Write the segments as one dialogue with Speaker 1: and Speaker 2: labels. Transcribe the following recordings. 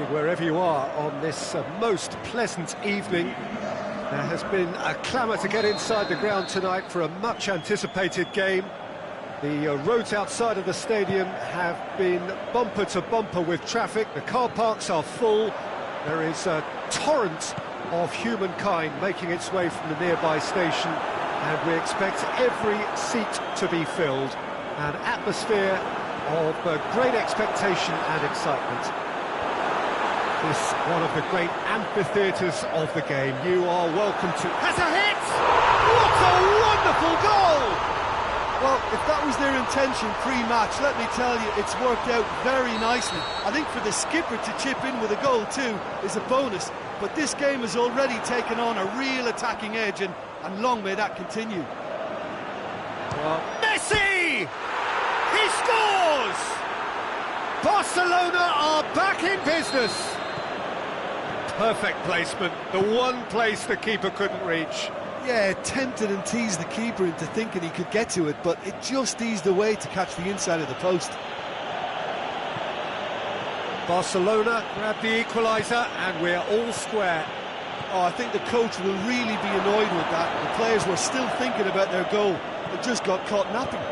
Speaker 1: evening, wherever you are on this most pleasant evening. There has been a clamour to get inside the ground tonight for a much-anticipated game. The roads outside of the stadium have been bumper to bumper with traffic. The car parks are full. There is a torrent of humankind making its way from the nearby station, and we expect every seat to be filled. An atmosphere of great expectation and excitement. This one of the great amphitheatres of the game. You are welcome to... Has a hit! What a wonderful goal!
Speaker 2: Well, if that was their intention pre-match, let me tell you, it's worked out very nicely. I think for the skipper to chip in with a goal too is a bonus, but this game has already taken on a real attacking edge, and long may that continue.
Speaker 1: Well, Messi! He scores! Barcelona are back in business. Perfect placement, the one place the keeper couldn't reach.
Speaker 2: Yeah, tempted and teased the keeper into thinking he could get to it, but it just eased away to catch the inside of the post.
Speaker 1: Barcelona grab the equaliser, and we're all square.
Speaker 2: Oh, I think the coach will really be annoyed with that. The players were still thinking about their goal. They just got caught napping.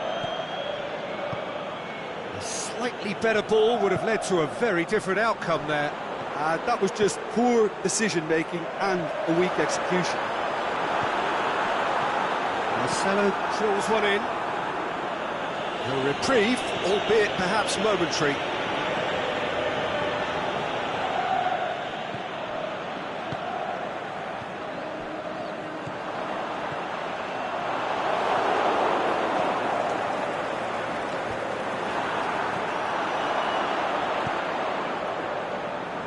Speaker 1: A slightly better ball would have led to a very different outcome there.
Speaker 2: That was just poor decision-making and a weak execution.
Speaker 1: Marcelo drills one in. A reprieve, albeit perhaps momentary.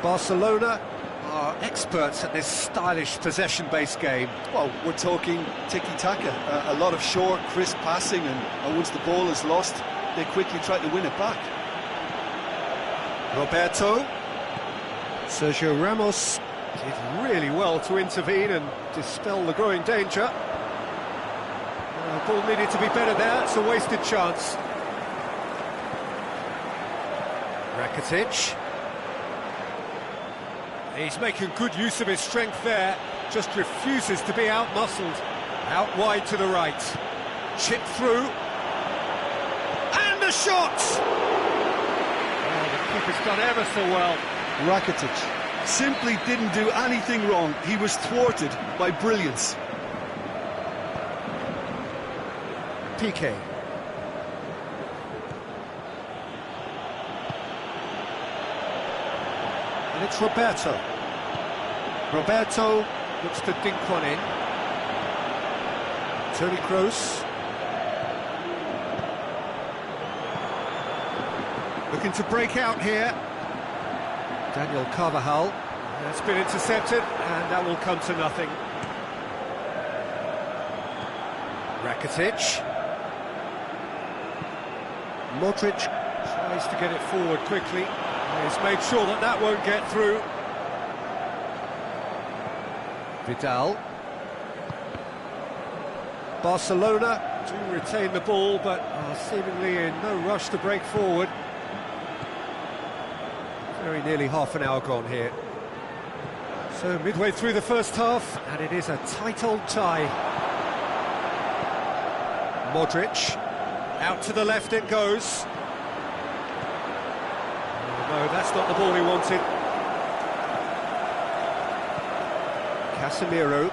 Speaker 1: Barcelona are experts at this stylish possession-based game.
Speaker 2: Well, we're talking tiki-taka, a lot of short, crisp passing, and once the ball is lost, they quickly try to win it back.
Speaker 1: Roberto. Sergio Ramos did really well to intervene and dispel the growing danger. The ball needed to be better there, it's a wasted chance. Rakitic. He's making good use of his strength there, just refuses to be out-muscled. Out wide to the right. Chip through. And a shot! Oh, the keeper's done ever so well.
Speaker 2: Rakitic simply didn't do anything wrong. He was thwarted by brilliance.
Speaker 1: Piqué. And it's Roberto. Roberto looks to dink one in. Toni Kroos. Looking to break out here. Daniel Carvajal. That's been intercepted, and that will come to nothing. Rakitic. Modric tries to get it forward quickly. He's made sure that that won't get through. Vidal. Barcelona do retain the ball, but are seemingly in no rush to break forward. Very nearly half an hour gone here. So midway through the first half, and it is a tight old tie. Modric. Out to the left it goes. No, that's not the ball he wanted. Casemiro.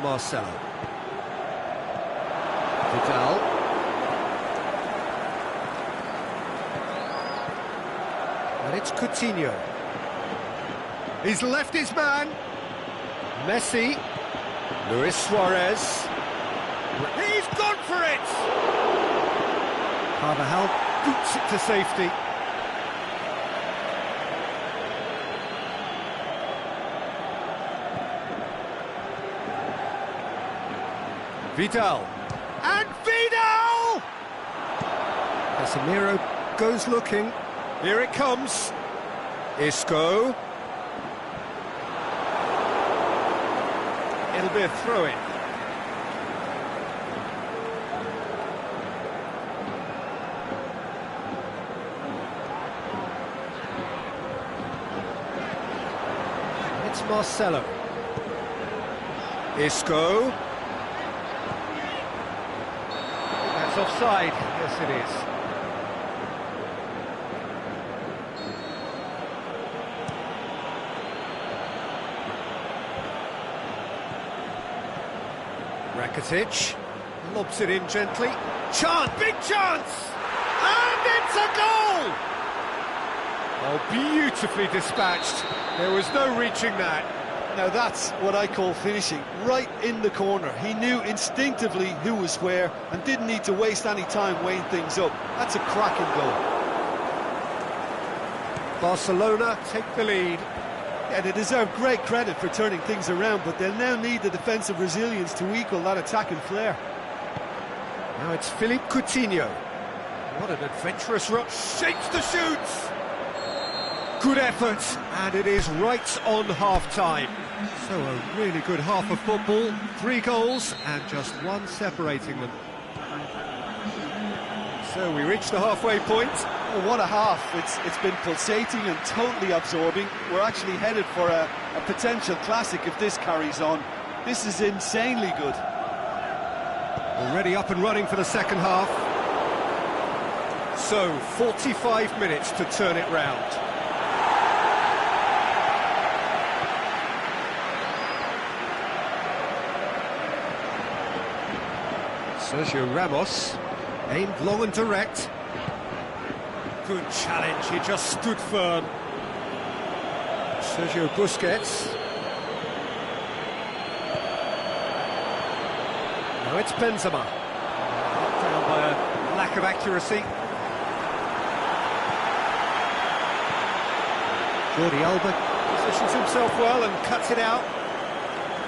Speaker 1: Marcelo. Vidal. And it's Coutinho. He's left his man. Messi. Luis Suarez. He's gone for it! Carvajal boots it to safety. Vidal. And Vidal! Casemiro goes looking. Here it comes. Isco. It'll be a throw-in. Marcelo. Isco. That's offside. Yes, it is. Rakitic lobs it in gently. Chance, big chance! And it's a goal! Oh, beautifully dispatched. There was no reaching that.
Speaker 2: Now that's what I call finishing, right in the corner. He knew instinctively who was where and didn't need to waste any time weighing things up. That's a cracking goal.
Speaker 1: Barcelona take the lead.
Speaker 2: Yeah, they deserve great credit for turning things around, but they'll now need the defensive resilience to equal that attacking flair.
Speaker 1: Now it's Philippe Coutinho. What an adventurous run. Shapes the shoots! Good effort, and it is right on half-time. So a really good half of football, 3 goals and just 1 separating them. So we reach the halfway point.
Speaker 2: Oh, what a half. It's been pulsating and totally absorbing. We're actually headed for a potential classic if this carries on. This is insanely good.
Speaker 1: Already up and running for the second half. So 45 minutes to turn it round. Sergio Ramos, aimed long and direct. Good challenge, he just stood firm. Sergio Busquets. Now it's Benzema. Down by a lack of accuracy. Jordi Alba positions himself well and cuts it out.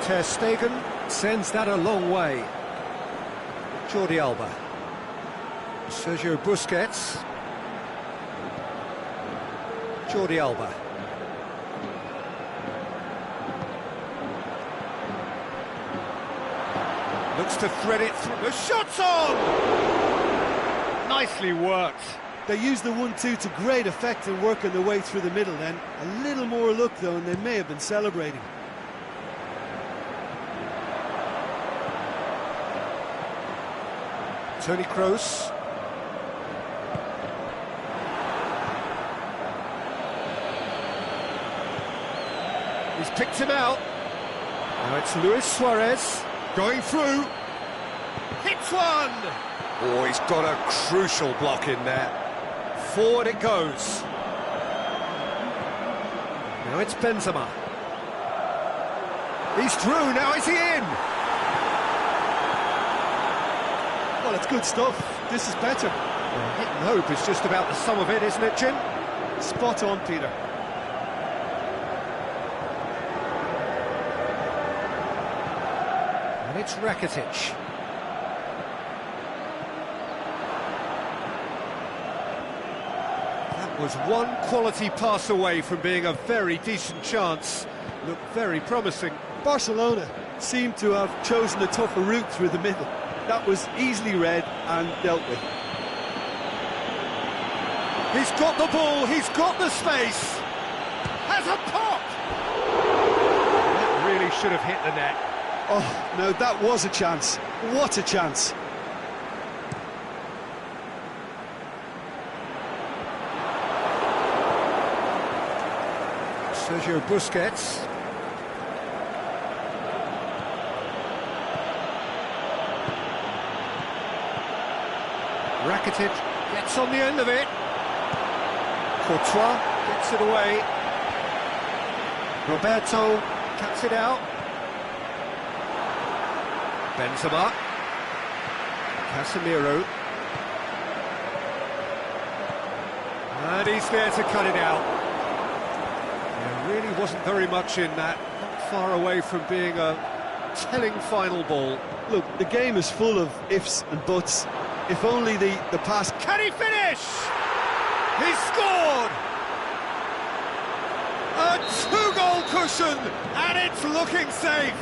Speaker 1: Ter Stegen sends that a long way. Jordi Alba. Sergio Busquets. Jordi Alba. Looks to thread it through. The shot's on! Nicely worked.
Speaker 2: They used the 1-2 to great effect in working their way through the middle then. A little more luck though, and they may have been celebrating.
Speaker 1: Toni Kroos. He's picked him out. Now it's Luis Suarez going through. Hits one! Oh, he's got a crucial block in there. Forward it goes. Now it's Benzema. He's through, now is he in?
Speaker 2: Well, it's good stuff. This is better.
Speaker 1: Well, hit and hope is just about the sum of it, isn't it, Jim?
Speaker 2: Spot on, Peter.
Speaker 1: And it's Rakitic. That was one quality pass away from being a very decent chance. Looked very promising.
Speaker 2: Barcelona seemed to have chosen a tougher route through the middle. That was easily read and dealt with.
Speaker 1: He's got the ball, he's got the space. Has a pop! That really should have hit the net.
Speaker 2: Oh, no, that was a chance. What a chance.
Speaker 1: Sergio Busquets. Rakitic gets on the end of it. Courtois gets it away. Roberto cuts it out. Benzema. Casemiro. And he's there to cut it out. There really wasn't very much in that. Not far away from being a telling final ball.
Speaker 2: Look, the game is full of ifs and buts. If only the pass...
Speaker 1: Can he finish? He's scored! A 2-goal cushion, and it's looking safe.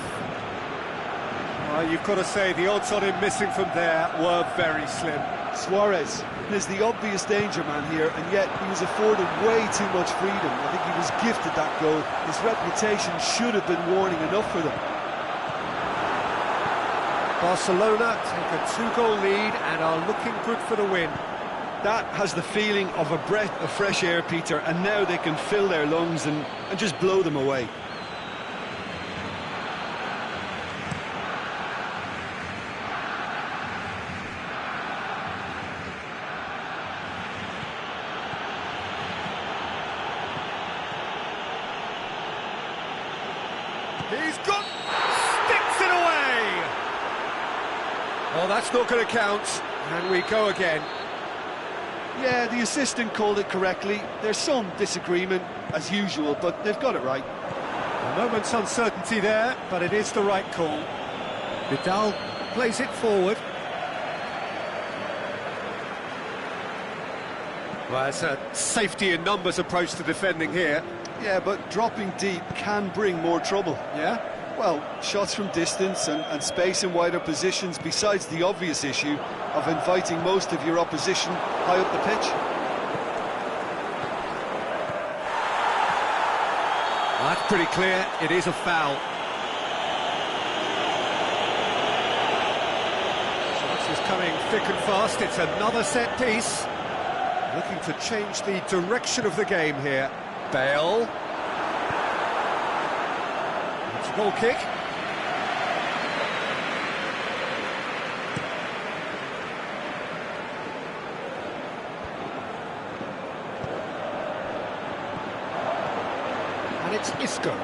Speaker 1: You've got to say the odds on him missing from there were very slim.
Speaker 2: Suarez is the obvious danger man here, and yet he was afforded way too much freedom. I think he was gifted that goal. His reputation should have been warning enough for them.
Speaker 1: Barcelona take a 2-goal lead and are looking good for the win.
Speaker 2: That has the feeling of a breath of fresh air, Peter, and now they can fill their lungs and just blow them away.
Speaker 1: He's got... sticks it away! Oh, that's not going to count. And we go again.
Speaker 2: Yeah, the assistant called it correctly. There's some disagreement, as usual, but they've got it right.
Speaker 1: A moment's uncertainty there, but it is the right call. Vidal plays it forward. Well, it's a safety in numbers approach to defending here.
Speaker 2: Yeah, but dropping deep can bring more trouble.
Speaker 1: Yeah?
Speaker 2: Well, shots from distance and space in wider positions, besides the obvious issue of inviting most of your opposition high up the pitch.
Speaker 1: Well, that's pretty clear. It is a foul. So this is coming thick and fast. It's another set piece. Looking to change the direction of the game here. Bale. It's a goal kick. And it's Isco.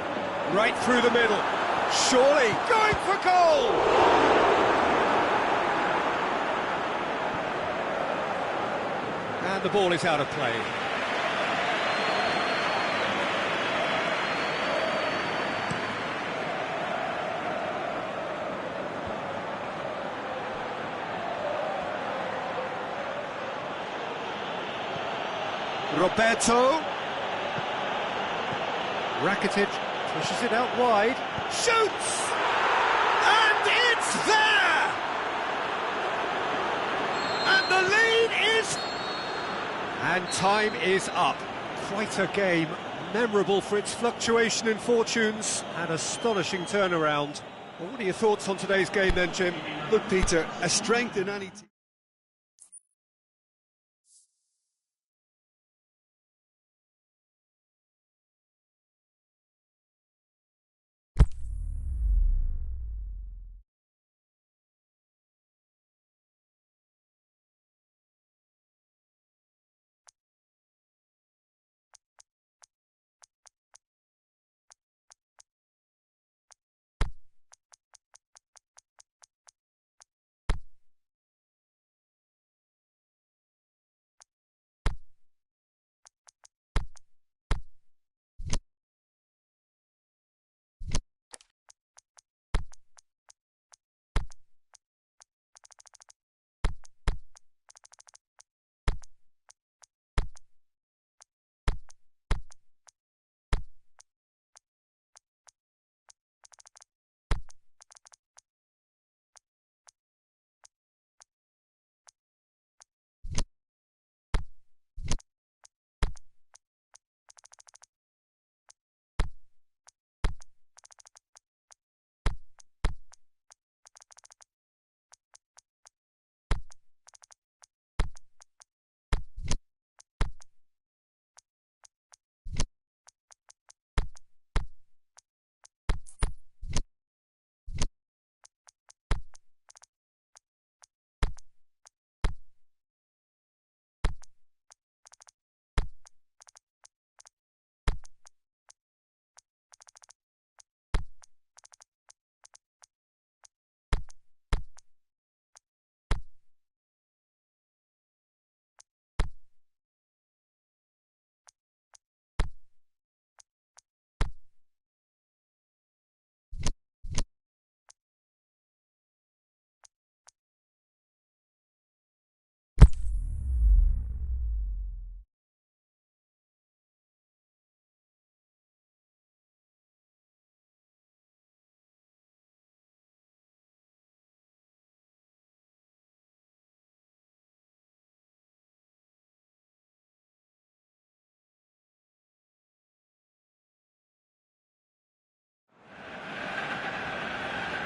Speaker 1: Right through the middle. Surely going for goal! And the ball is out of play. Roberto. Rakitic pushes it out wide. Shoots! And it's there! And the lead is... And time is up. Quite a game, memorable for its fluctuation in fortunes and astonishing turnaround. Well, what are your thoughts on today's game then, Jim?
Speaker 2: Look, Peter, a strength in any team.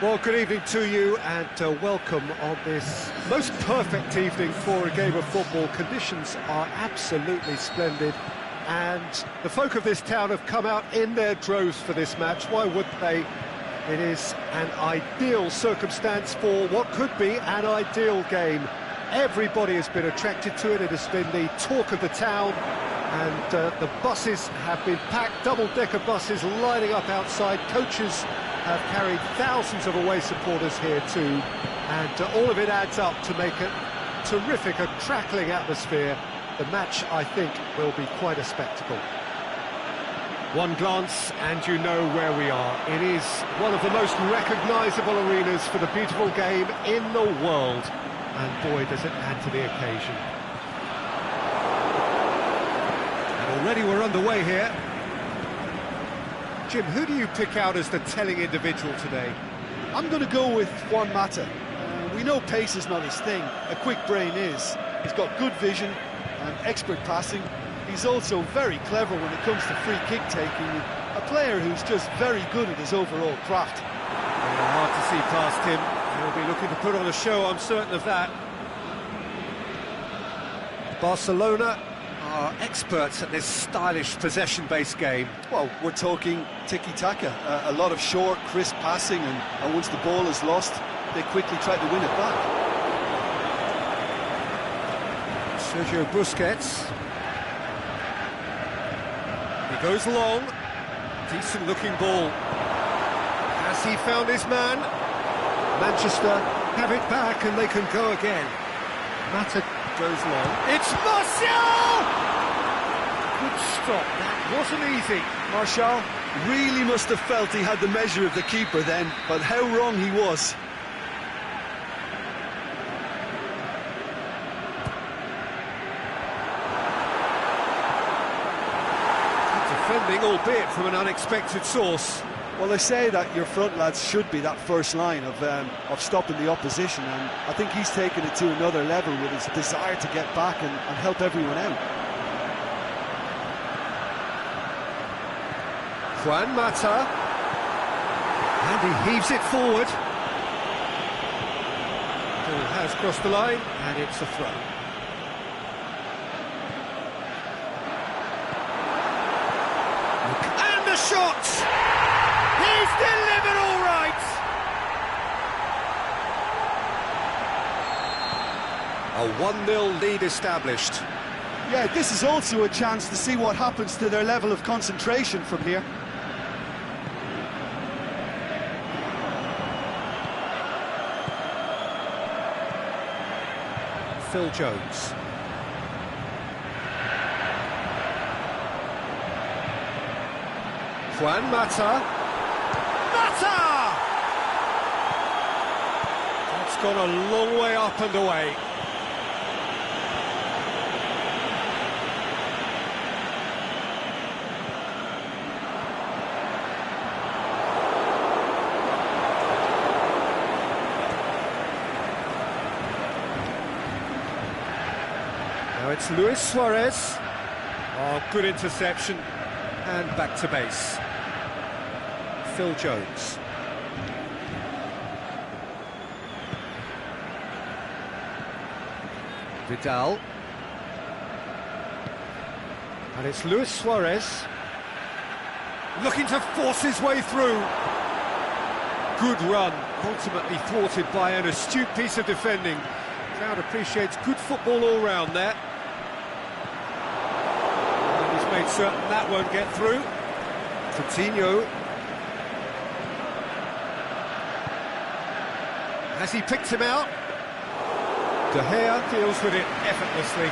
Speaker 1: Well, good evening to you and welcome on this most perfect evening for a game of football. Conditions are absolutely splendid and the folk of this town have come out in their droves for this match. Why wouldn't they? It is an ideal circumstance for what could be an ideal game. Everybody has been attracted to it. It has been the talk of the town and the buses have been packed, double-decker buses lining up outside. Coaches have carried thousands of away supporters here too, and all of it adds up to make it terrific, a crackling atmosphere. The match, I think, will be quite a spectacle. One glance and you know where we are. It is one of the most recognisable arenas for the beautiful game in the world, and boy does it add to the occasion. And already we're underway here. Jim, who do you pick out as the telling individual today?
Speaker 2: I'm going to go with Juan Mata. We know pace is not his thing, a quick brain is. He's got good vision and expert passing. He's also very clever when it comes to free kick taking. A player who's just very good at his overall craft.
Speaker 1: Yeah, hard to see past him. He'll be looking to put on a show, I'm certain of that. Barcelona are experts at this stylish possession-based game.
Speaker 2: Well, we're talking tiki-taka, a lot of short, crisp passing, and once the ball is lost, they quickly try to win it back.
Speaker 1: Sergio Busquets. He goes long, decent-looking ball. Has he found his man? Manchester have it back and they can go again. Mata goes long. It's Martial! Good stop, that wasn't easy.
Speaker 2: Martial really must have felt he had the measure of the keeper then, but how wrong he was.
Speaker 1: Defending, albeit from an unexpected source.
Speaker 2: Well, they say that your front lads should be that first line of stopping the opposition, and I think he's taken it to another level with his desire to get back and help everyone out.
Speaker 1: Juan Mata, and he heaves it forward. Ball has crossed the line, and it's a throw. And the shot! He's delivered all right! A 1-0 lead established.
Speaker 2: Yeah, this is also a chance to see what happens to their level of concentration from here.
Speaker 1: Phil Jones. Juan Mata. Mata! That's gone a long way up and away. Now it's Luis Suarez. Oh, good interception. And back to base. Phil Jones. Vidal. And it's Luis Suarez. Looking to force his way through. Good run, ultimately thwarted by an astute piece of defending. Crowd appreciates good football all round there. And he's made certain that won't get through. Coutinho. Has he picked him out? De Gea deals with it effortlessly.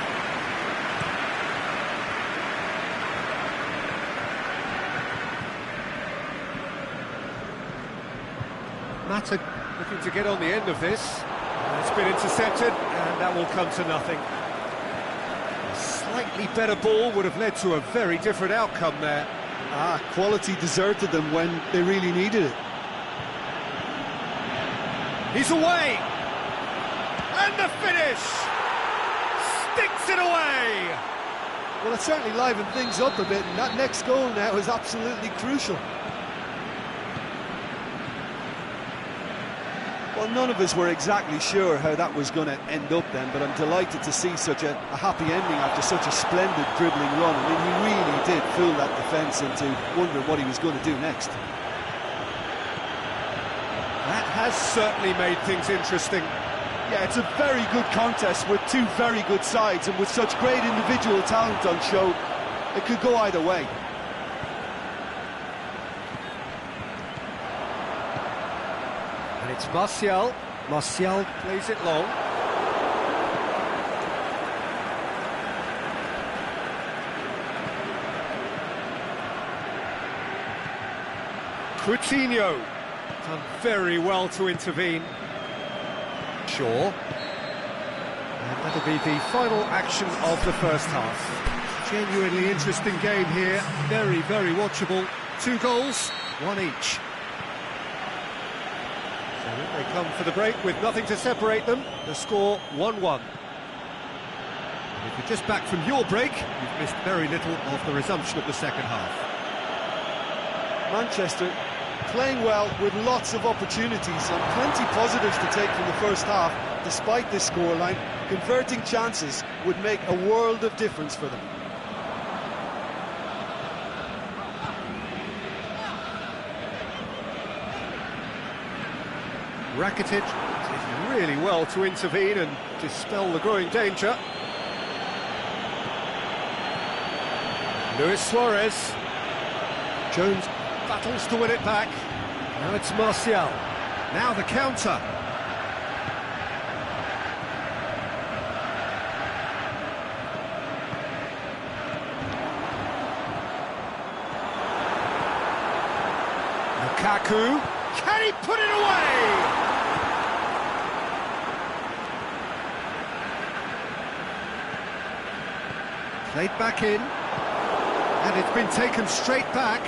Speaker 1: Mata looking to get on the end of this. It's been intercepted, and that will come to nothing. A slightly better ball would have led to a very different outcome there.
Speaker 2: Quality deserted them when they really needed it.
Speaker 1: He's away! And the finish! Sticks it away!
Speaker 2: Well, it certainly livened things up a bit, and that next goal now is absolutely crucial. Well, none of us were exactly sure how that was going to end up then, but I'm delighted to see such a happy ending after such a splendid dribbling run. I mean, he really did fool that defence into wondering what he was going to do next.
Speaker 1: That has certainly made things interesting.
Speaker 2: Yeah, it's a very good contest with two very good sides, and with such great individual talent on show, it could go either way.
Speaker 1: And it's Martial. Martial plays it long. Coutinho done very well to intervene. Shaw. And that'll be the final action of the first half. Genuinely interesting game here. Very, very watchable. 2 goals, 1 each. So they come for the break with nothing to separate them. The score 1-1. If you're just back from your break, you've missed very little of the resumption of the second half.
Speaker 2: Manchester playing well with lots of opportunities and plenty positives to take from the first half. Despite this scoreline, converting chances would make a world of difference for them.
Speaker 1: Rakitic did really well to intervene and dispel the growing danger. Luis Suarez. Jones battles to win it back. Now it's Martial. Now the counter. Lukaku. Can he put it away? Played back in. And it's been taken straight back.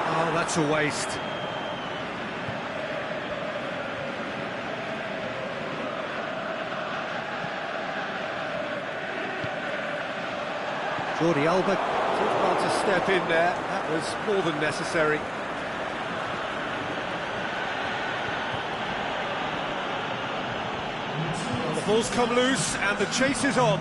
Speaker 1: Oh, that's a waste. Jordi Alba took about to step in there. That was more than necessary. Well, the ball's come loose and the chase is on.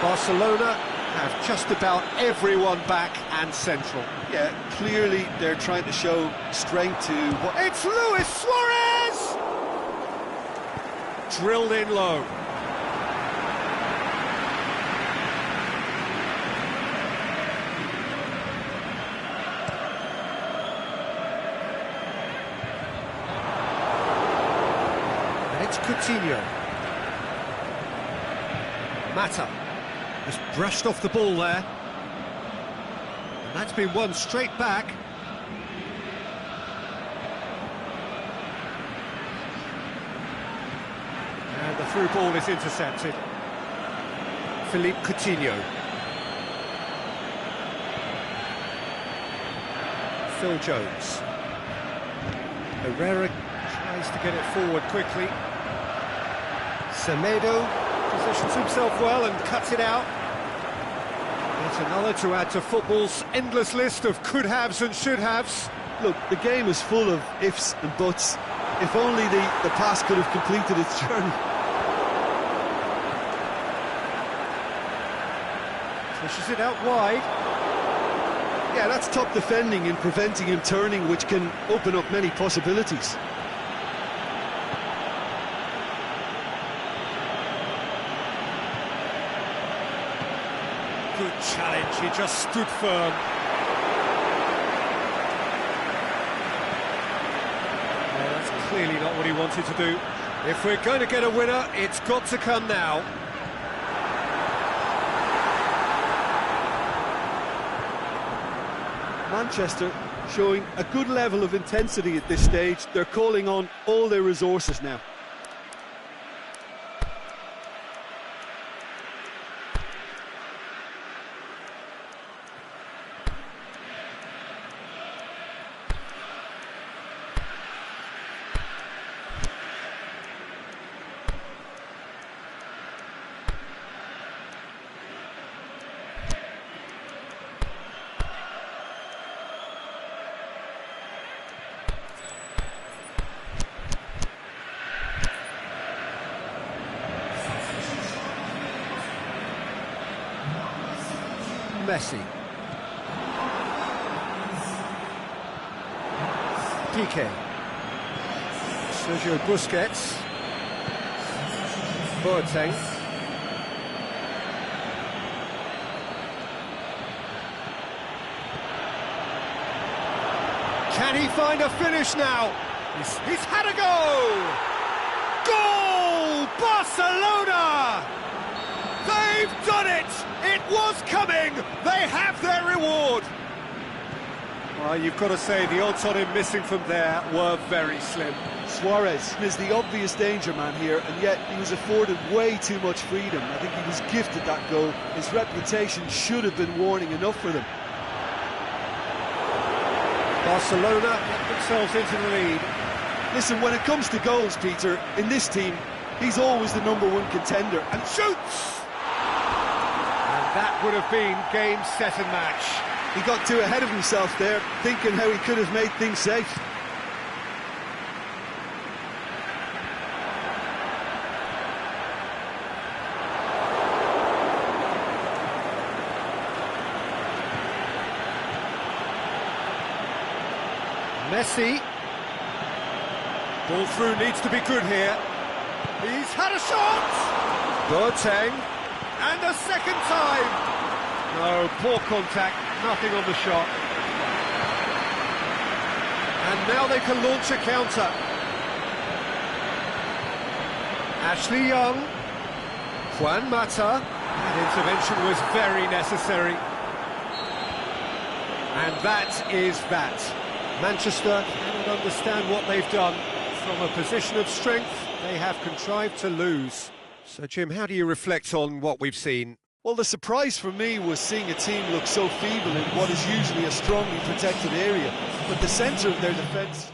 Speaker 1: Barcelona have just about everyone back and central.
Speaker 2: Yeah, clearly they're trying to show strength to...
Speaker 1: It's Luis Suarez! Drilled in low. And it's Coutinho. Mata. Just brushed off the ball there. And that's been won straight back. And the through ball is intercepted. Philippe Coutinho. Phil Jones. Herrera tries to get it forward quickly. Semedo positions himself well and cuts it out. It's another to add to football's endless list of could-haves and should-haves.
Speaker 2: Look, the game is full of ifs and buts. If only the pass could have completed its journey.
Speaker 1: Pushes it out wide.
Speaker 2: Yeah, that's top defending and preventing him turning, which can open up many possibilities.
Speaker 1: Good challenge, he just stood firm. Well, that's clearly not what he wanted to do. If we're going to get a winner, it's got to come now.
Speaker 2: Manchester showing a good level of intensity at this stage. They're calling on all their resources now.
Speaker 1: Messi. Piqué. Sergio Busquets. Boateng. Can he find a finish now? He's had a go! Goal! Barcelona! They've done it! It was coming! They have their reward! Well, you've got to say the odds on him missing from there were very slim.
Speaker 2: Suarez is the obvious danger man here, and yet he was afforded way too much freedom. I think he was gifted that goal. His reputation should have been warning enough for them.
Speaker 1: Barcelona get themselves into the lead.
Speaker 2: Listen, when it comes to goals, Peter, in this team, he's always the #1 contender, and shoots!
Speaker 1: And that would have been game, set and match.
Speaker 2: He got too ahead of himself there, thinking how he could have made things safe.
Speaker 1: Messi. Ball through needs to be good here. He's had a shot! Boateng. And a second time! No, poor contact, nothing on the shot. And now they can launch a counter. Ashley Young. Juan Mata. That intervention was very necessary. And that is that. Manchester cannot understand what they've done. From a position of strength, they have contrived to lose. So, Jim, how do you reflect on what we've seen?
Speaker 2: Well, the surprise for me was seeing a team look so feeble in what is usually a strongly protected area. But the centre of their defence...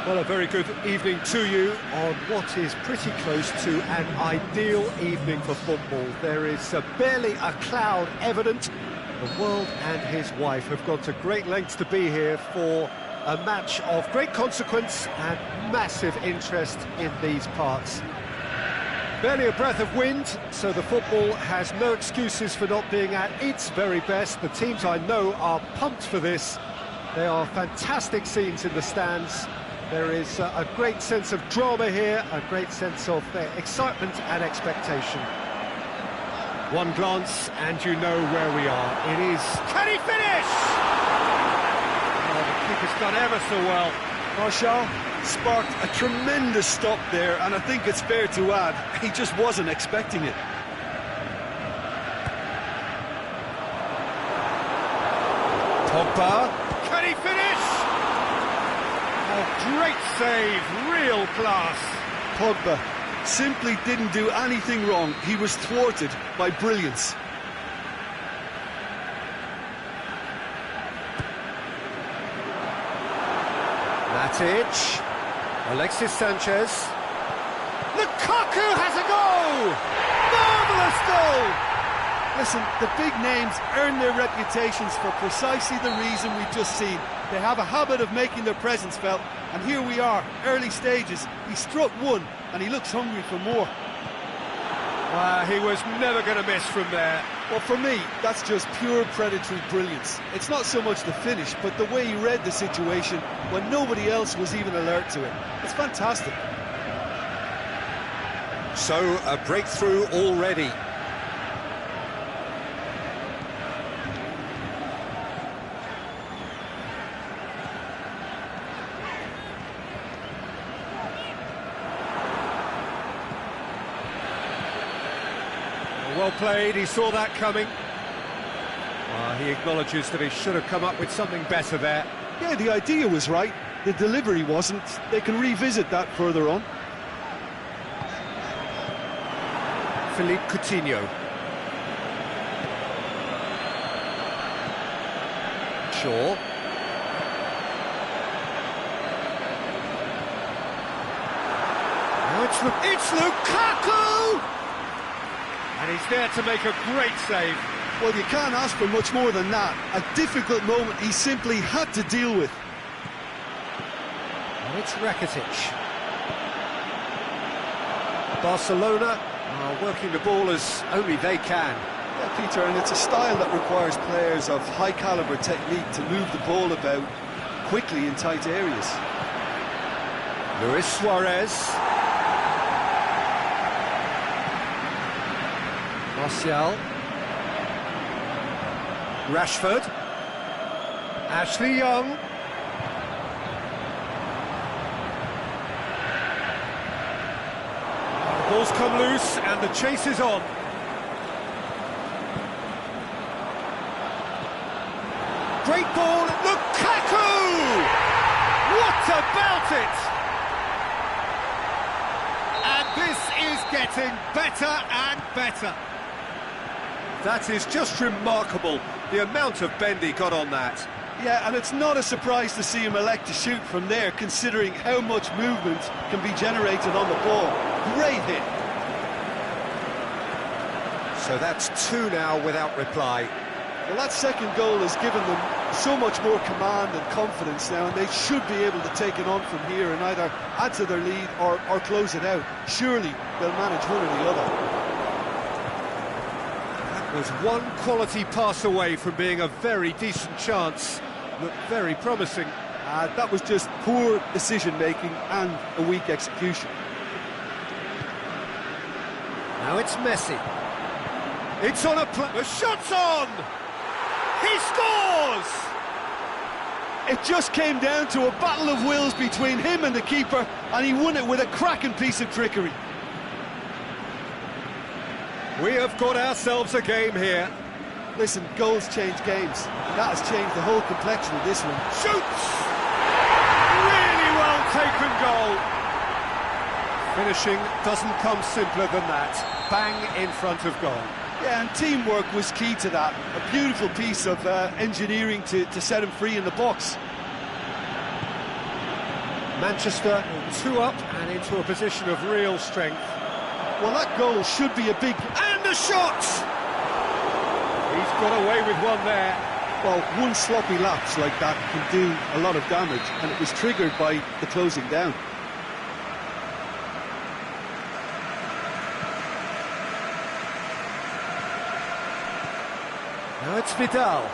Speaker 1: Well, a very good evening to you on what is pretty close to an ideal evening for football. There is barely a cloud evident. The world and his wife have gone to great lengths to be here for a match of great consequence and massive interest in these parts. Barely a breath of wind, so the football has no excuses for not being at its very best. The teams I know are pumped for this. There are fantastic scenes in the stands. There is a great sense of drama here, a great sense of excitement and expectation. One glance and you know where we are. It is... Can he finish? Oh, the keeper's done ever so well.
Speaker 2: Marshall sparked a tremendous stop there, and I think it's fair to add, he just wasn't expecting it.
Speaker 1: Pogba. Can he finish? Oh, great save, real class.
Speaker 2: Pogba simply didn't do anything wrong. He was thwarted by brilliance.
Speaker 1: Matic, Alexis Sanchez. Lukaku has a goal! Marvellous goal!
Speaker 2: Listen, the big names earn their reputations for precisely the reason we've just seen. They have a habit of making their presence felt, and here we are, early stages. He struck one, and he looks hungry for more.
Speaker 1: He was never going to miss from there.
Speaker 2: Well, for me, that's just pure predatory brilliance. It's not so much the finish, but the way he read the situation when nobody else was even alert to it. It's fantastic.
Speaker 1: So, a breakthrough already. Well played, he saw that coming. He acknowledges that he should have come up with something better there.
Speaker 2: Yeah, the idea was right, the delivery wasn't. They can revisit that further on.
Speaker 1: Philippe Coutinho. Shaw. Now it's Lukaku! And he's there to make a great save.
Speaker 2: Well, you can't ask for much more than that. A difficult moment he simply had to deal with.
Speaker 1: And it's Rakitic. Barcelona are working the ball as only they can.
Speaker 2: Yeah, Peter, and it's a style that requires players of high-caliber technique to move the ball about quickly in tight areas.
Speaker 1: Luis Suarez. Martial. Rashford. Ashley Young. The ball's come loose and the chase is on. Great ball, Lukaku! What about it? And this is getting better and better. That is just remarkable, the amount of bend he got on that.
Speaker 2: Yeah, and it's not a surprise to see him elect to shoot from there, considering how much movement can be generated on the ball. Great hit.
Speaker 1: So that's two now without reply.
Speaker 2: Well, that second goal has given them so much more command and confidence now, and they should be able to take it on from here and either add to their lead or close it out. Surely they'll manage one or the other.
Speaker 1: Was one quality pass away from being a very decent chance. Looked very promising.
Speaker 2: That was just poor decision-making and a weak execution.
Speaker 1: Now it's Messi. It's on the shot's on! He scores!
Speaker 2: It just came down to a battle of wills between him and the keeper, and he won it with a cracking piece of trickery.
Speaker 1: We have got ourselves a game here.
Speaker 2: Listen, goals change games. That has changed the whole complexion of this one.
Speaker 1: Shoots! Really well taken goal. Finishing doesn't come simpler than that. Bang in front of goal.
Speaker 2: Yeah, and teamwork was key to that. A beautiful piece of engineering to set him free in the box.
Speaker 1: Manchester 2 up and into a position of real strength.
Speaker 2: Well, that goal should be a big...
Speaker 1: And a shot! He's got away with one there.
Speaker 2: Well, one sloppy lapse like that can do a lot of damage, and it was triggered by the closing down.
Speaker 1: Now it's Vidal.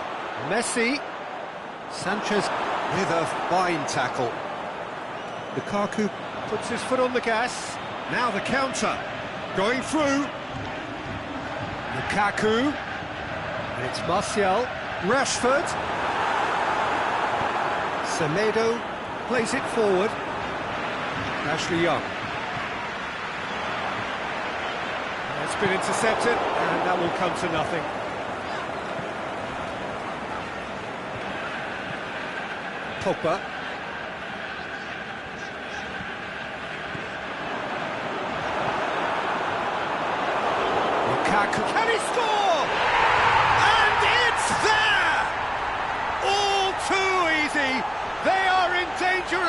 Speaker 1: Messi. Sanchez with a fine tackle. Lukaku puts his foot on the gas. Now the counter. Going through. Lukaku. And it's Martial. Rashford. Semedo plays it forward. Ashley Young. It's been intercepted, and that will come to nothing. Pogba.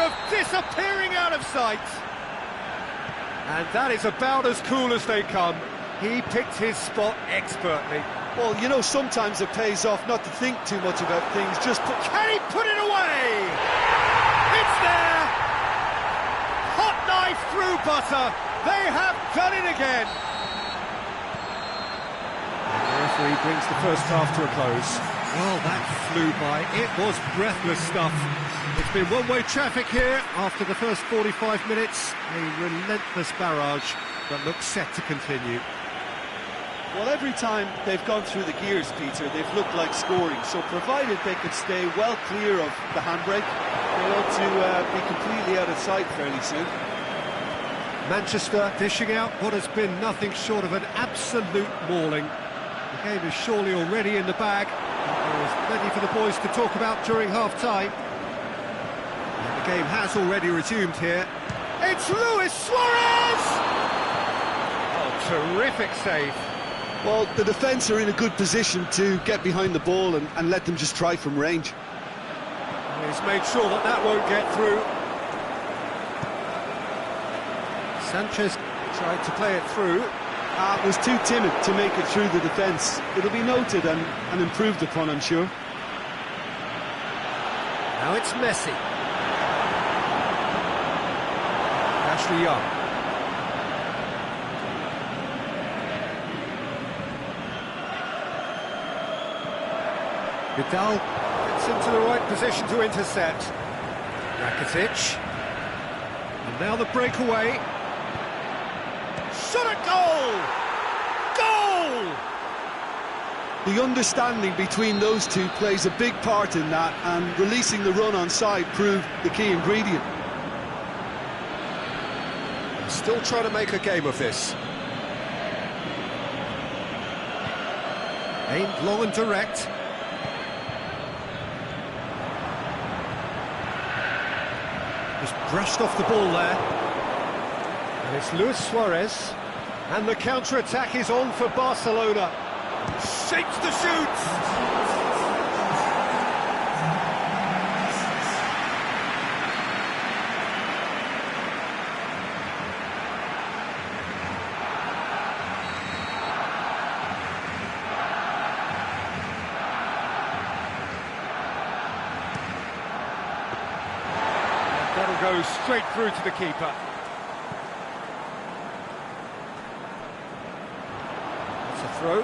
Speaker 1: of disappearing out of sight. And that is about as cool as they come. He picked his spot expertly.
Speaker 2: Well, you know, sometimes it pays off not to think too much about things, just put...
Speaker 1: Can he put it away? It's there! Hot knife through butter. They have done it again. And the referee brings the first half to a close. Well, that flew by. It was breathless stuff. It's been one-way traffic here after the first 45 minutes. A relentless barrage that looks set to continue.
Speaker 2: Well, every time they've gone through the gears, Peter, they've looked like scoring. So provided they could stay well clear of the handbrake, they ought to be completely out of sight fairly soon.
Speaker 1: Manchester dishing out what has been nothing short of an absolute mauling. The game is surely already in the bag. There is plenty for the boys to talk about during half-time. And the game has already resumed here. It's Luis Suarez! Oh, terrific save.
Speaker 2: Well, the defence are in a good position to get behind the ball and let them just try from range.
Speaker 1: He's made sure that that won't get through. Sanchez tried to play it through.
Speaker 2: Was too timid to make it through the defence. It'll be noted and improved upon, I'm sure.
Speaker 1: Now it's Messi. Ashley Young. Vidal gets into the right position to intercept. Rakitic. And now the breakaway. Shot at goal! Goal!
Speaker 2: The understanding between those two plays a big part in that, and releasing the run on side proved the key ingredient.
Speaker 1: Still trying to make a game of this. Aimed long and direct. Just brushed off the ball there. And it's Luis Suarez. And the counter-attack is on for Barcelona. Shapes to shoot! That'll go straight through to the keeper. That's a throw.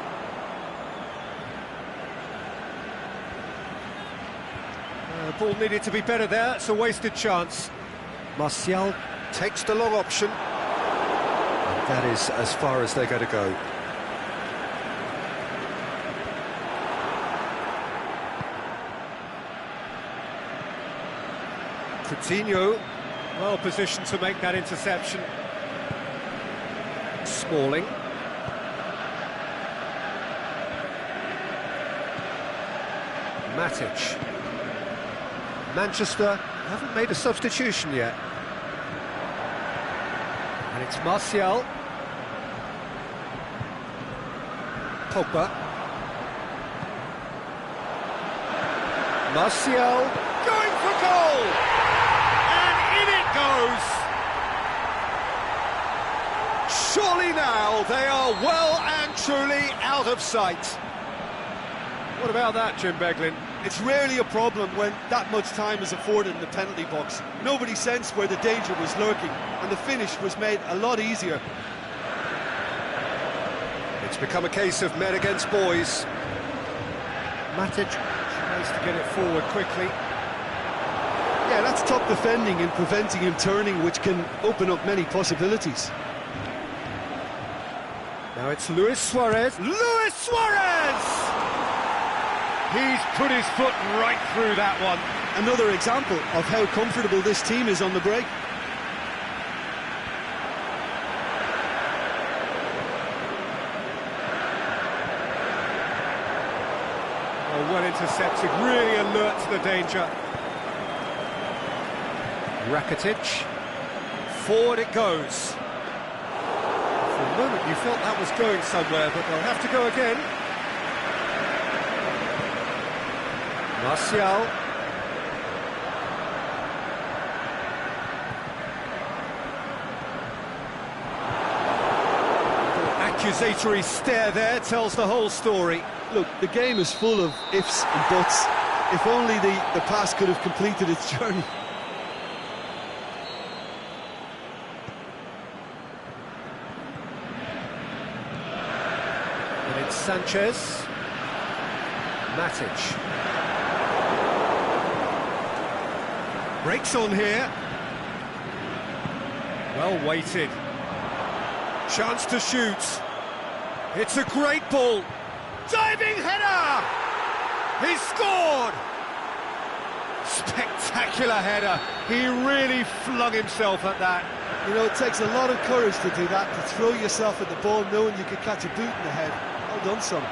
Speaker 1: The ball needed to be better there. It's a wasted chance. Martial takes the long option. And that is as far as they're going to go. Coutinho, well positioned to make that interception. Smalling. Matic. Manchester haven't made a substitution yet. And it's Martial. Pogba. Martial going for goal! Goes. Surely now they are well and truly out of sight. What about that, Jim Beglin?
Speaker 2: It's rarely a problem when that much time is afforded in the penalty box. Nobody sensed where the danger was lurking, and the finish was made a lot easier.
Speaker 1: It's become a case of men against boys. Matic tries to get it forward quickly.
Speaker 2: Yeah, that's top defending and preventing him turning, which can open up many possibilities.
Speaker 1: Now it's Luis Suarez. Luis Suarez! He's put his foot right through that one.
Speaker 2: Another example of how comfortable this team is on the break.
Speaker 1: Oh, well intercepted, really alert to the danger. Rakitic, forward it goes. For a moment you felt that was going somewhere, but they'll have to go again. Martial. accusatory stare there tells the whole story.
Speaker 2: Look, the game is full of ifs and buts. If only the pass could have completed its journey.
Speaker 1: And it's Sanchez. Matic. Breaks on here. Well weighted. Chance to shoot. It's a great ball. Diving header! He's scored! Spectacular header. He really flung himself at that.
Speaker 2: You know, it takes a lot of courage to do that, to throw yourself at the ball knowing you could catch a boot in the head. Well done, son.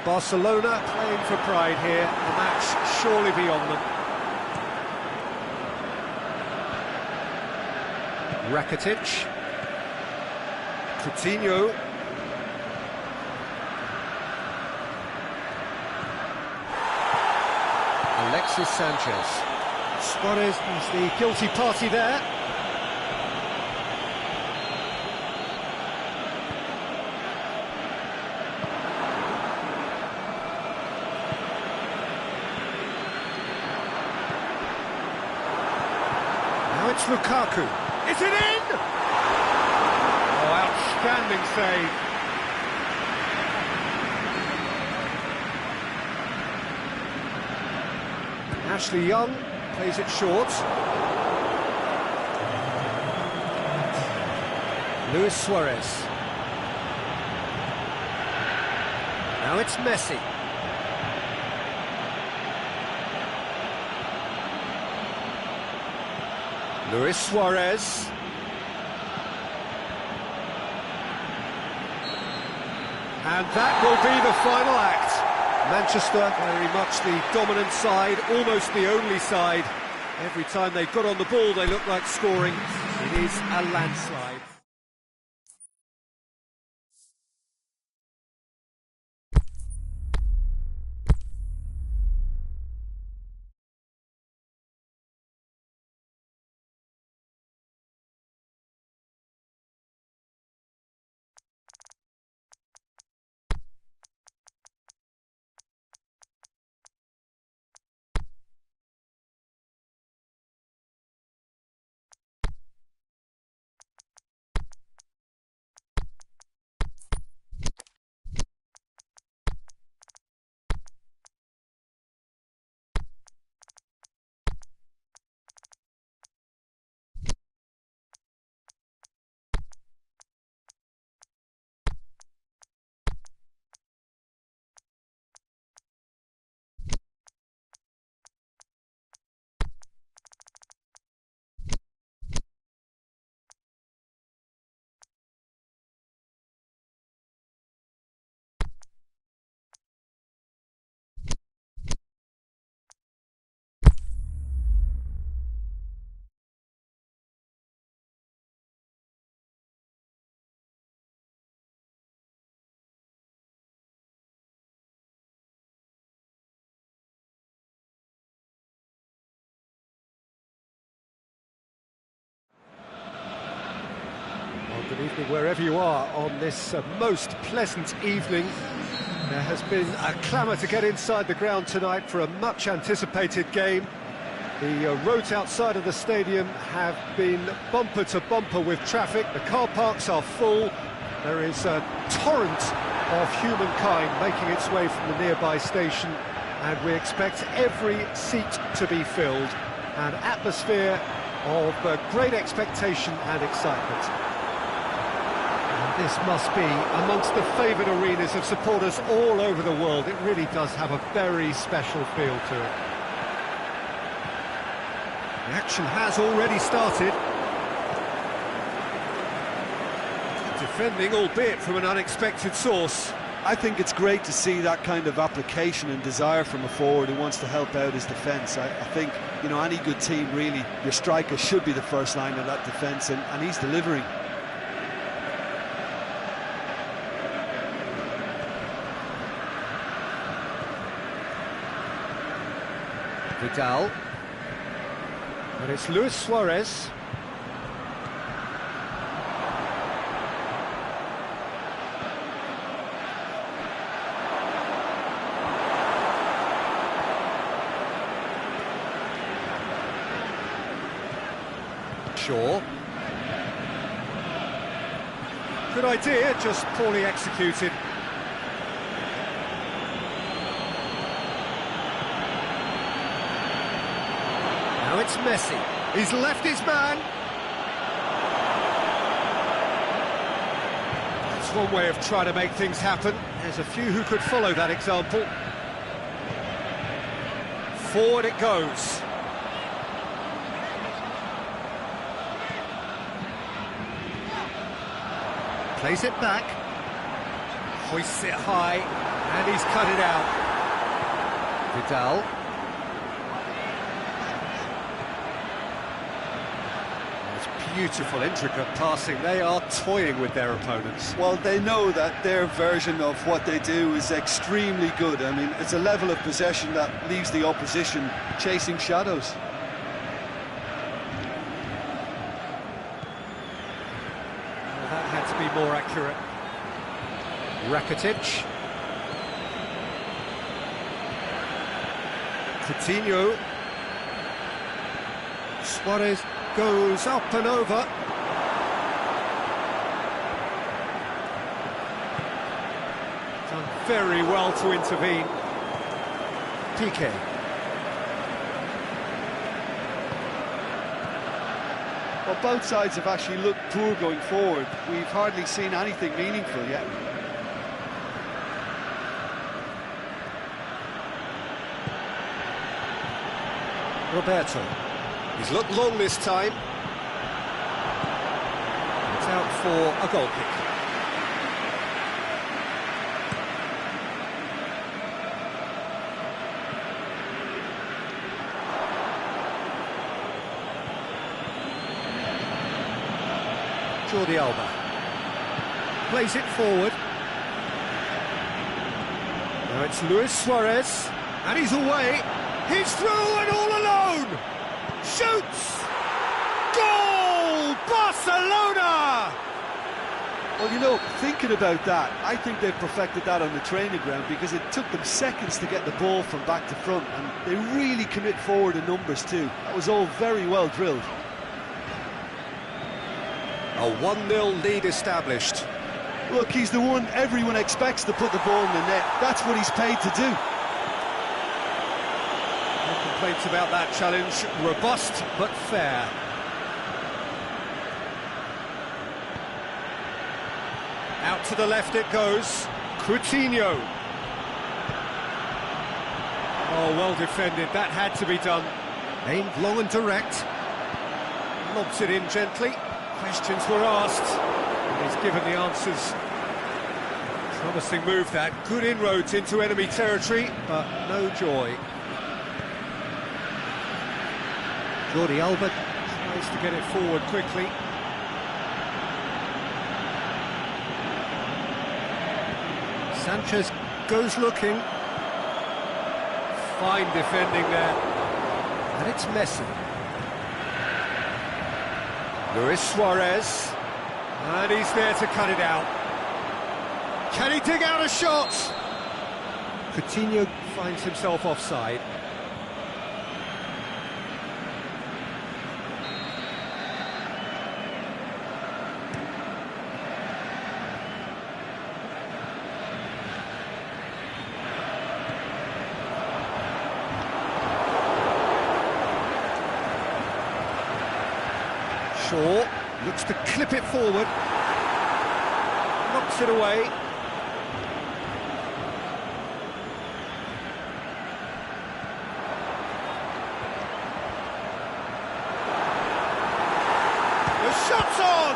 Speaker 1: Barcelona playing for pride here. The match surely beyond them. Rakitic. Coutinho. Alexis Sanchez. Suarez is the guilty party there. Now it's Lukaku. Is it in? Oh, outstanding save. Ashley Young plays it short. Luis Suarez. Now it's Messi. Luis Suarez. And that will be the final act. Manchester very much the dominant side, almost the only side. Every time they got on the ball, they looked like scoring. It is a landslide. Good evening wherever you are on this most pleasant evening. There has been a clamour to get inside the ground tonight for a much anticipated game. The roads outside of the stadium have been bumper to bumper with traffic. The car parks are full. There is a torrent of humankind making its way from the nearby station, and we expect every seat to be filled. An atmosphere of great expectation and excitement. This must be amongst the favoured arenas of supporters all over the world. It really does have a very special feel to it. The action has already started. Defending, albeit from an unexpected source.
Speaker 2: I think it's great to see that kind of application and desire from a forward who wants to help out his defence. I think, you know, any good team, really, your striker should be the first line of that defence, and he's delivering.
Speaker 1: Vidal. And it's Luis Suarez. Shaw. Good idea, just poorly executed. Now it's Messi. He's left his man. That's one way of trying to make things happen. There's a few who could follow that example. Forward it goes. Plays it back. Hoists it high, and he's cut it out. Vidal. Beautiful, intricate passing. They are toying with their opponents.
Speaker 2: Well, they know that their version of what they do is extremely good. I mean, it's a level of possession that leaves the opposition chasing shadows.
Speaker 1: Well, that had to be more accurate. Rakitic. Coutinho. Suarez goes up and over. Done very well to intervene. Piqué.
Speaker 2: Well, both sides have actually looked poor going forward. We've hardly seen anything meaningful yet.
Speaker 1: Roberto. He's looked long this time. It's out for a goal kick. Jordi Alba plays it forward. Now it's Luis Suarez, and he's away. He's through and all alone. Shoots! Goal! Barcelona!
Speaker 2: Well, you know, thinking about that, I think they've perfected that on the training ground because it took them seconds to get the ball from back to front, and they really commit forward in numbers too. That was all very well drilled.
Speaker 1: A 1-0 lead established.
Speaker 2: Look, he's the one everyone expects to put the ball in the net. That's what he's paid to do.
Speaker 1: No complaints about that challenge. Robust but fair. Out to the left it goes. Coutinho. Oh, well defended. That had to be done. Aimed long and direct. Lobs it in gently. Questions were asked, and he's given the answers. Promising move that. Good inroads into enemy territory, but no joy. Jordi Alba tries to get it forward quickly. Sanchez goes looking. Fine defending there. And it's Messi. Luis Suarez, and he's there to cut it out. Can he dig out a shot? Coutinho finds himself offside. Shaw looks to clip it forward, knocks it away. The shot's on!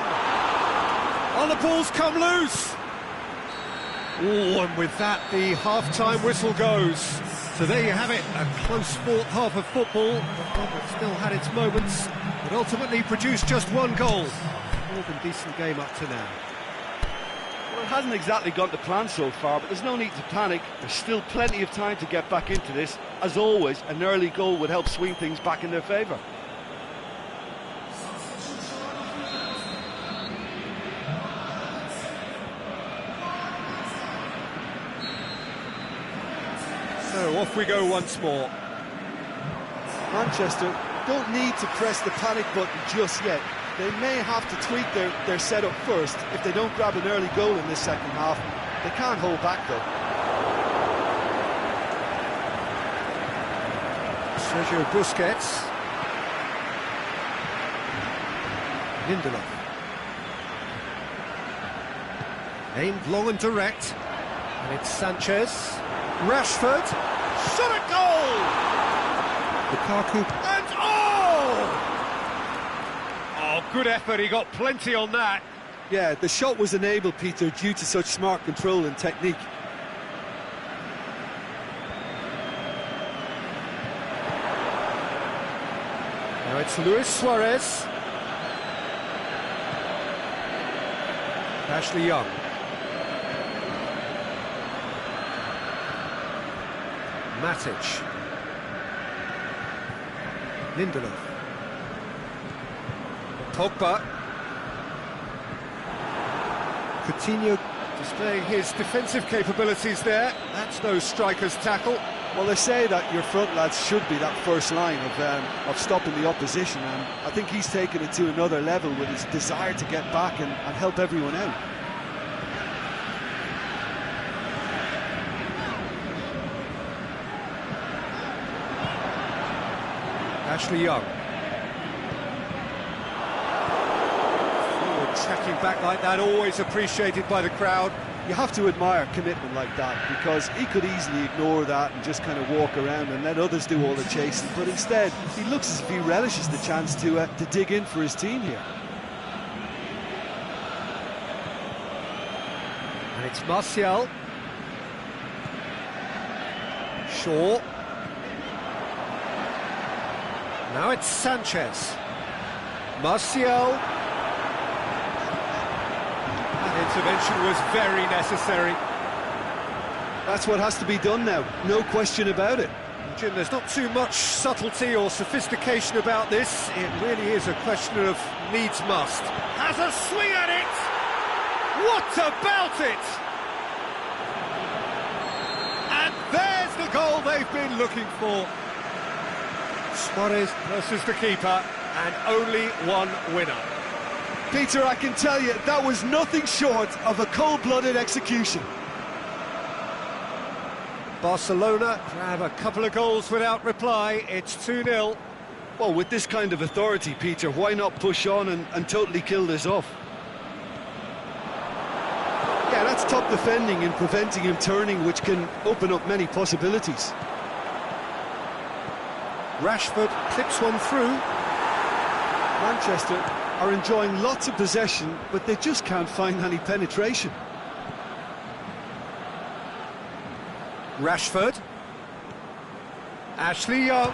Speaker 1: Oh, the ball's come loose! Oh, and with that, the half-time whistle goes. So there you have it, a close-fought half of football that still had its moments, but ultimately produced just one goal. More than decent game up to now.
Speaker 2: Well, it hasn't exactly gone to plan so far, but there's no need to panic. There's still plenty of time to get back into this. As always, an early goal would help swing things back in their favour.
Speaker 1: So off we go once more.
Speaker 2: Manchester don't need to press the panic button just yet. They may have to tweak their setup first if they don't grab an early goal in this second half. They can't hold back, though.
Speaker 1: Sergio Busquets. Lindelof. Aimed long and direct. And it's Sanchez. Rashford. Shot at goal! Lukaku. And oh, good effort. He got plenty on that.
Speaker 2: Yeah, the shot was enabled, Peter, due to such smart control and technique.
Speaker 1: Now it's Luis Suarez. Ashley Young. Matic. Lindelof. Pogba. Coutinho displaying his defensive capabilities there. That's no striker's tackle.
Speaker 2: Well, they say that your front lads should be that first line of stopping the opposition, and I think he's taken it to another level with his desire to get back and help everyone out.
Speaker 1: Ashley Young. Forward tracking back like that, always appreciated by the crowd.
Speaker 2: You have to admire commitment like that, because he could easily ignore that and just kind of walk around and let others do all the chasing, but instead he looks as if he relishes the chance to dig in for his team here.
Speaker 1: And it's Martial. Shaw. Now it's Sanchez. Martial. Intervention was very necessary.
Speaker 2: That's what has to be done now, no question about it.
Speaker 1: Jim, there's not too much subtlety or sophistication about this. It really is a question of needs must. Has a swing at it! What about it? And there's the goal they've been looking for. Suarez versus the keeper, and only one winner.
Speaker 2: Peter, I can tell you, that was nothing short of a cold-blooded execution.
Speaker 1: Barcelona grab a couple of goals without reply. It's 2-0.
Speaker 2: Well, with this kind of authority, Peter, why not push on and totally kill this off? Yeah, that's top defending and preventing him turning, which can open up many possibilities.
Speaker 1: Rashford clips one through.
Speaker 2: Manchester are enjoying lots of possession, but they just can't find any penetration.
Speaker 1: Rashford. Ashley Young.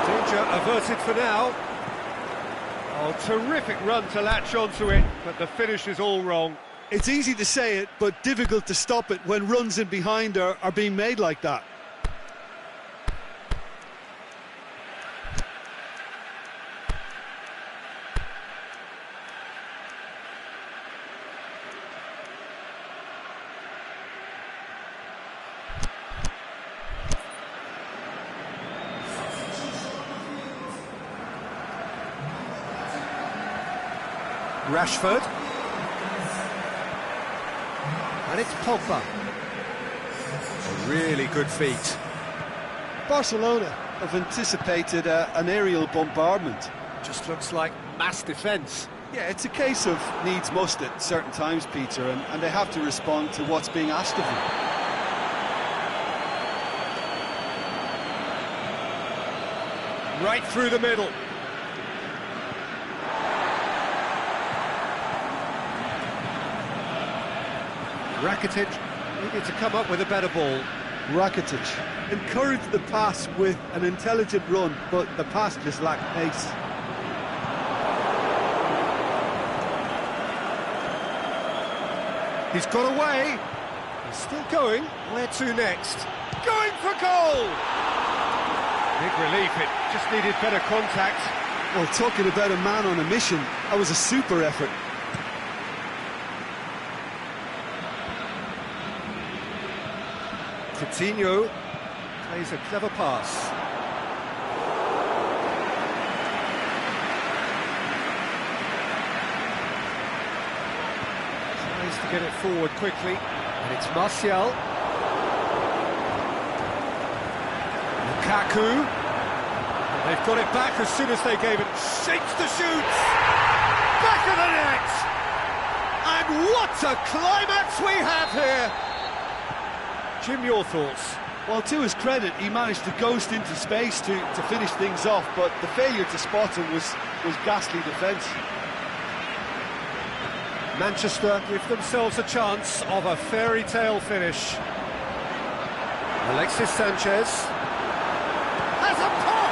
Speaker 1: Danger averted for now. Oh, terrific run to latch onto it, but the finish is all wrong.
Speaker 2: It's easy to say it, but difficult to stop it when runs in behind are being made like that.
Speaker 1: Rashford. And it's Pogba. A really good feat.
Speaker 2: Barcelona have anticipated an aerial bombardment.
Speaker 1: Just looks like mass defence.
Speaker 2: Yeah, it's a case of needs must at certain times, Peter, and they have to respond to what's being asked of them.
Speaker 1: Right through the middle. Rakitic needed to come up with a better ball.
Speaker 2: Rakitic encouraged the pass with an intelligent run, but the pass just lacked pace.
Speaker 1: He's got away. He's still going. Where to next? Going for goal! Big relief, it just needed better contact.
Speaker 2: Well, talking about a man on a mission, that was a super effort.
Speaker 1: Coutinho plays a clever pass. Needs to get it forward quickly. And it's Martial. Lukaku. They've got it back as soon as they gave it. Shapes the shoots! Back of the net! And what a climax we have here! Jim, your thoughts?
Speaker 2: Well, to his credit, he managed to ghost into space to finish things off, but the failure to spot him was ghastly defence.
Speaker 1: Manchester give themselves a chance of a fairy tale finish. Alexis Sanchez has a pop!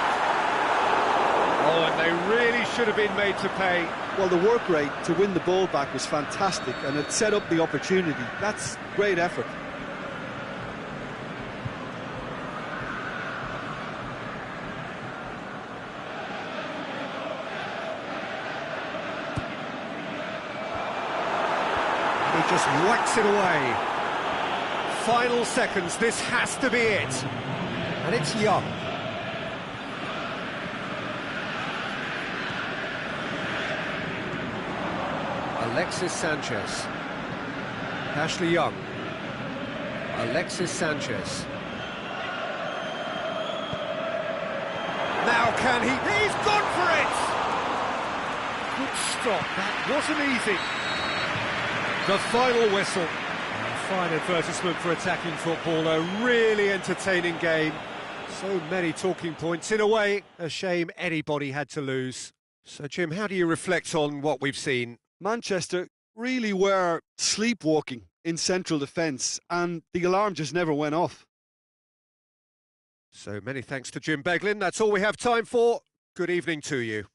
Speaker 1: Oh, and they really should have been made to pay.
Speaker 2: Well, the work rate to win the ball back was fantastic, and it set up the opportunity. That's great effort.
Speaker 1: He just whacks it away. Final seconds, this has to be it. And it's Young. Alexis Sanchez. Ashley Young. Alexis Sanchez. Now can he? He's gone for it! Good stop, that wasn't easy. The final whistle. A fine advertisement for attacking football, a really entertaining game. So many talking points. In a way, a shame anybody had to lose. So, Jim, how do you reflect on what we've seen?
Speaker 2: Manchester really were sleepwalking in central defence, and the alarm just never went off.
Speaker 1: So many thanks to Jim Beglin. That's all we have time for. Good evening to you.